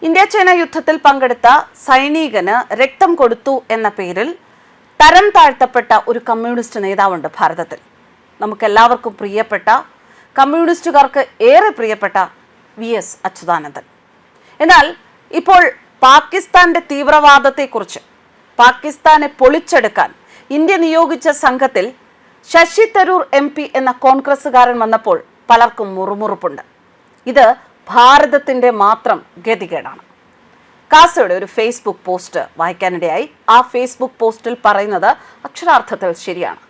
India China യുദ്ധത്തിൽ പങ്കെടുത്ത സൈനികന് രക്തം കൊടുത്തു എന്ന പേരിൽ തരം താഴ്ത്തപ്പെട്ട ഒരു കമ്മ്യൂണിസ്റ്റ് നേതാവുണ്ട് ഭാരതത്തിൽ. നമുക്കെല്ലാവർക്കും പ്രിയപ്പെട്ട, കമ്മ്യൂണിസ്റ്റുകാർക്ക് ഏറെ പ്രിയപ്പെട്ട VS അച്യുതാനന്ദൻ. എന്നാൽ ഇപ്പോൾ പാകിസ്ഥാന്റെ തീവ്രവാദത്തെക്കുറിച്ച്, പാകിസ്ഥാനെ പൊളിച്ചെടുക്കാൻ ഇന്ത്യ നിയോഗിച്ച സംഘത്തിൽ ശശി തരൂർ MP എന്ന കോൺഗ്രസ്സുകാരൻ വന്നപ്പോൾ പലർക്കും മുറുമുറുപ്പുണ്ട്. ഇത് ഭാരതത്തിന്റെ മാത്രം ഗതികേടാണ്. കാസയുടെ ഒരു ഫേസ്ബുക്ക് പോസ്റ്റ് വായിക്കാനിടയായി. ആ ഫേസ്ബുക്ക് പോസ്റ്റിൽ പറയുന്നത് അക്ഷരാർത്ഥത്തിൽ ശരിയാണ്.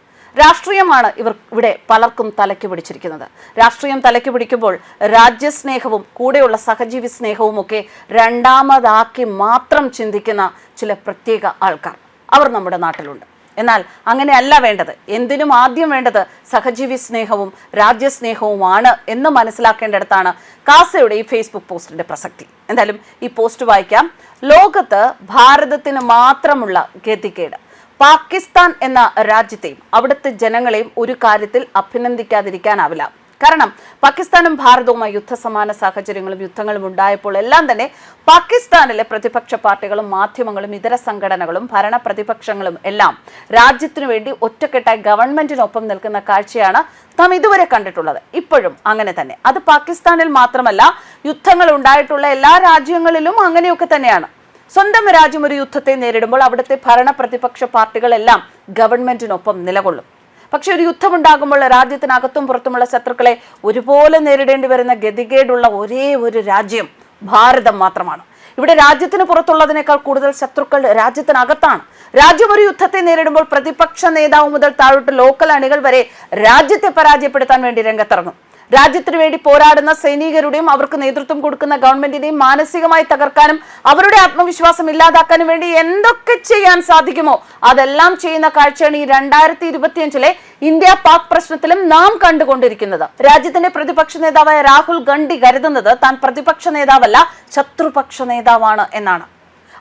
രാഷ്ട്രീയമാണ് ഇവിടെ പലർക്കും തലയ്ക്ക് പിടിച്ചിരിക്കുന്നത്. രാഷ്ട്രീയം തലയ്ക്ക് പിടിക്കുമ്പോൾ രാജ്യസ്നേഹവും കൂടെയുള്ള സഹജീവി സ്നേഹവും ഒക്കെ രണ്ടാമതാക്കി മാത്രം ചിന്തിക്കുന്ന ചില പ്രത്യേക ആൾക്കാർ അവർ നമ്മുടെ നാട്ടിലുണ്ട്. എന്നാൽ അങ്ങനെയല്ല വേണ്ടത്. എന്തിനും ആദ്യം വേണ്ടത് സഹജീവി സ്നേഹവും രാജ്യസ്നേഹവുമാണ് എന്ന് മനസ്സിലാക്കേണ്ടിടത്താണ് കാസയുടെ ഈ ഫേസ്ബുക്ക് പോസ്റ്റിന്റെ പ്രസക്തി. എന്തായാലും ഈ പോസ്റ്റ് വായിക്കാം. ലോകത്ത് ഭാരതത്തിന് മാത്രമുള്ള ഗതികേട്. പാകിസ്ഥാൻ എന്ന രാജ്യത്തെയും അവിടുത്തെ ജനങ്ങളെയും ഒരു കാര്യത്തിൽ അഭിനന്ദിക്കാതിരിക്കാനാവില്ല. കാരണം പാകിസ്ഥാനും ഭാരതവുമായി യുദ്ധസമാന സാഹചര്യങ്ങളും യുദ്ധങ്ങളും ഉണ്ടായപ്പോൾ എല്ലാം തന്നെ പാകിസ്ഥാനിലെ പ്രതിപക്ഷ പാർട്ടികളും മാധ്യമങ്ങളും ഇതര സംഘടനകളും ഭരണ പ്രതിപക്ഷങ്ങളും എല്ലാം രാജ്യത്തിനു വേണ്ടി ഒറ്റക്കെട്ടായി ഗവൺമെന്റിനൊപ്പം നിൽക്കുന്ന കാഴ്ചയാണ് നാം ഇതുവരെ കണ്ടിട്ടുള്ളത്. ഇപ്പോഴും അങ്ങനെ തന്നെ. അത് പാകിസ്ഥാനിൽ മാത്രമല്ല, യുദ്ധങ്ങൾ ഉണ്ടായിട്ടുള്ള എല്ലാ രാജ്യങ്ങളിലും അങ്ങനെയൊക്കെ തന്നെയാണ്. സ്വന്തം രാജ്യം ഒരു യുദ്ധത്തെ നേരിടുമ്പോൾ അവിടുത്തെ ഭരണ പ്രതിപക്ഷ പാർട്ടികളെല്ലാം ഗവൺമെന്റിനൊപ്പം നിലകൊള്ളും. പക്ഷെ ഒരു യുദ്ധമുണ്ടാകുമ്പോൾ രാജ്യത്തിനകത്തും പുറത്തുമുള്ള ശത്രുക്കളെ ഒരുപോലെ നേരിടേണ്ടി വരുന്ന ഗതികേടുള്ള ഒരേ ഒരു രാജ്യം ഭാരതം മാത്രമാണ്. ഇവിടെ രാജ്യത്തിന് പുറത്തുള്ളതിനേക്കാൾ കൂടുതൽ ശത്രുക്കൾ രാജ്യത്തിനകത്താണ്. രാജ്യം ഒരു യുദ്ധത്തെ നേരിടുമ്പോൾ പ്രതിപക്ഷ നേതാവ് മുതൽ താഴോട്ട് ലോക്കൽ അണികൾ വരെ രാജ്യത്തെ പരാജയപ്പെടുത്താൻ വേണ്ടി രംഗത്തിറങ്ങും. രാജ്യത്തിനു വേണ്ടി പോരാടുന്ന സൈനികരുടെയും അവർക്ക് നേതൃത്വം കൊടുക്കുന്ന ഗവൺമെന്റിനെയും മാനസികമായി തകർക്കാനും അവരുടെ ആത്മവിശ്വാസം ഇല്ലാതാക്കാനും വേണ്ടി എന്തൊക്കെ ചെയ്യാൻ സാധിക്കുമോ അതെല്ലാം ചെയ്യുന്ന കാഴ്ചയാണ് ഈ 2025 ഇന്ത്യ പാക് പ്രശ്നത്തിലും നാം കണ്ടുകൊണ്ടിരിക്കുന്നത്. രാജ്യത്തിന്റെ പ്രതിപക്ഷ നേതാവായ രാഹുൽ ഗാന്ധി കരുതുന്നത് താൻ പ്രതിപക്ഷ നേതാവല്ല, ശത്രുപക്ഷ നേതാവാണ് എന്നാണ്.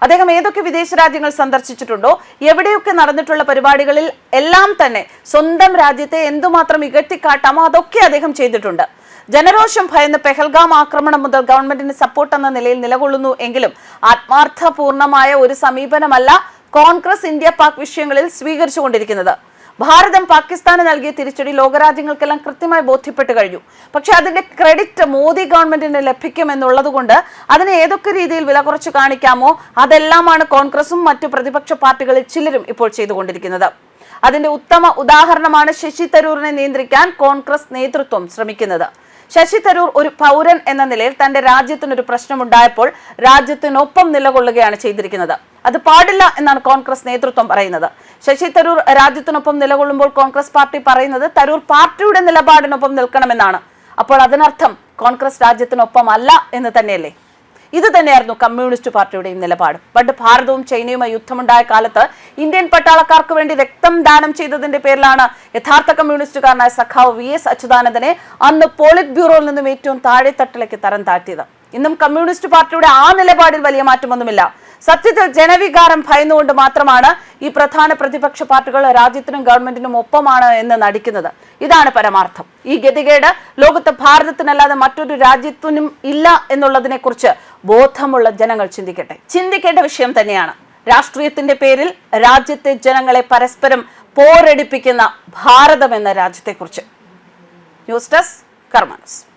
അദ്ദേഹം ഏതൊക്കെ വിദേശ രാജ്യങ്ങൾ സന്ദർശിച്ചിട്ടുണ്ടോ, എവിടെയൊക്കെ നടന്നിട്ടുള്ള പരിപാടികളിൽ എല്ലാം തന്നെ സ്വന്തം രാജ്യത്തെ എന്തുമാത്രം ഇകഴ്ത്തിക്കാട്ടാമോ അതൊക്കെ അദ്ദേഹം ചെയ്തിട്ടുണ്ട്. ജനരോഷം ഭയന്ന് പെഹൽഗാം ആക്രമണം മുതൽ ഗവൺമെന്റിന് സപ്പോർട്ട് എന്ന നിലയിൽ നിലകൊള്ളുന്നു എങ്കിലും ആത്മാർത്ഥപൂർണമായ ഒരു സമീപനമല്ല കോൺഗ്രസ് ഇന്ത്യ പാക് വിഷയങ്ങളിൽ സ്വീകരിച്ചുകൊണ്ടിരിക്കുന്നത്. ഭാരതം പാകിസ്ഥാന് നൽകിയ തിരിച്ചടി ലോകരാജ്യങ്ങൾക്കെല്ലാം കൃത്യമായി ബോധ്യപ്പെട്ടു കഴിഞ്ഞു. പക്ഷെ അതിന്റെ ക്രെഡിറ്റ് മോദി ഗവൺമെന്റിന് ലഭിക്കുമെന്നുള്ളത് കൊണ്ട് അതിനെ ഏതൊക്കെ രീതിയിൽ വില കുറച്ച് കാണിക്കാമോ അതെല്ലാമാണ് കോൺഗ്രസും മറ്റു പ്രതിപക്ഷ പാർട്ടികളിൽ ചിലരും ഇപ്പോൾ ചെയ്തുകൊണ്ടിരിക്കുന്നത്. അതിന്റെ ഉത്തമ ഉദാഹരണമാണ് ശശി തരൂരിനെ നിയന്ത്രിക്കാൻ കോൺഗ്രസ് നേതൃത്വം ശ്രമിക്കുന്നത്. ശശി തരൂർ ഒരു പൗരൻ എന്ന നിലയിൽ തന്റെ രാജ്യത്തിനൊരു പ്രശ്നമുണ്ടായപ്പോൾ രാജ്യത്തിനൊപ്പം നിലകൊള്ളുകയാണ് ചെയ്തിരിക്കുന്നത്. അത് പാടില്ല എന്നാണ് കോൺഗ്രസ് നേതൃത്വം പറയുന്നത്. ശശി തരൂർ രാജ്യത്തിനൊപ്പം നിലകൊള്ളുമ്പോൾ കോൺഗ്രസ് പാർട്ടി പറയുന്നത് തരൂർ പാർട്ടിയുടെ നിലപാടിനൊപ്പം നിൽക്കണമെന്നാണ്. അപ്പോൾ അതിനർത്ഥം കോൺഗ്രസ് രാജ്യത്തിനൊപ്പം അല്ല എന്ന് തന്നെയല്ലേ? ഇത് തന്നെയായിരുന്നു കമ്മ്യൂണിസ്റ്റ് പാർട്ടിയുടെയും നിലപാട്. പണ്ട് ഭാരതവും ചൈനയുമായി യുദ്ധമുണ്ടായ കാലത്ത് ഇന്ത്യൻ പട്ടാളക്കാർക്ക് വേണ്ടി രക്തം ദാനം ചെയ്തതിന്റെ പേരിലാണ് യഥാർത്ഥ കമ്മ്യൂണിസ്റ്റുകാരനായ സഖാവ് VS അച്യുതാനന്ദനെ അന്ന് പോളിറ്റ് ബ്യൂറോയിൽ നിന്നും ഏറ്റവും താഴെത്തട്ടിലേക്ക് തരം താഴ്ത്തിയത്. ഇന്നും കമ്മ്യൂണിസ്റ്റ് പാർട്ടിയുടെ ആ നിലപാടിൽ വലിയ മാറ്റമൊന്നുമില്ല. സത്യത്തിൽ ജനവികാരം ഭയന്നുകൊണ്ട് മാത്രമാണ് ഈ പ്രധാന പ്രതിപക്ഷ പാർട്ടികൾ രാജ്യത്തിനും ഗവൺമെന്റിനും ഒപ്പമാണ് എന്ന് നടിക്കുന്നത്. ഇതാണ് പരമാർത്ഥം. ഈ ഗതികേട് ലോകത്ത് ഭാരതത്തിനല്ലാതെ മറ്റൊരു രാജ്യത്തിനും ഇല്ല എന്നുള്ളതിനെ കുറിച്ച് ബോധമുള്ള ജനങ്ങൾ ചിന്തിക്കേണ്ട വിഷയം തന്നെയാണ്. രാഷ്ട്രീയത്തിന്റെ പേരിൽ രാജ്യത്തെ ജനങ്ങളെ പരസ്പരം പോരടിപ്പിക്കുന്ന ഭാരതം എന്ന രാജ്യത്തെക്കുറിച്ച്. ന്യൂസ് ഡെസ്ക് കർമ്മ ന്യൂസ്.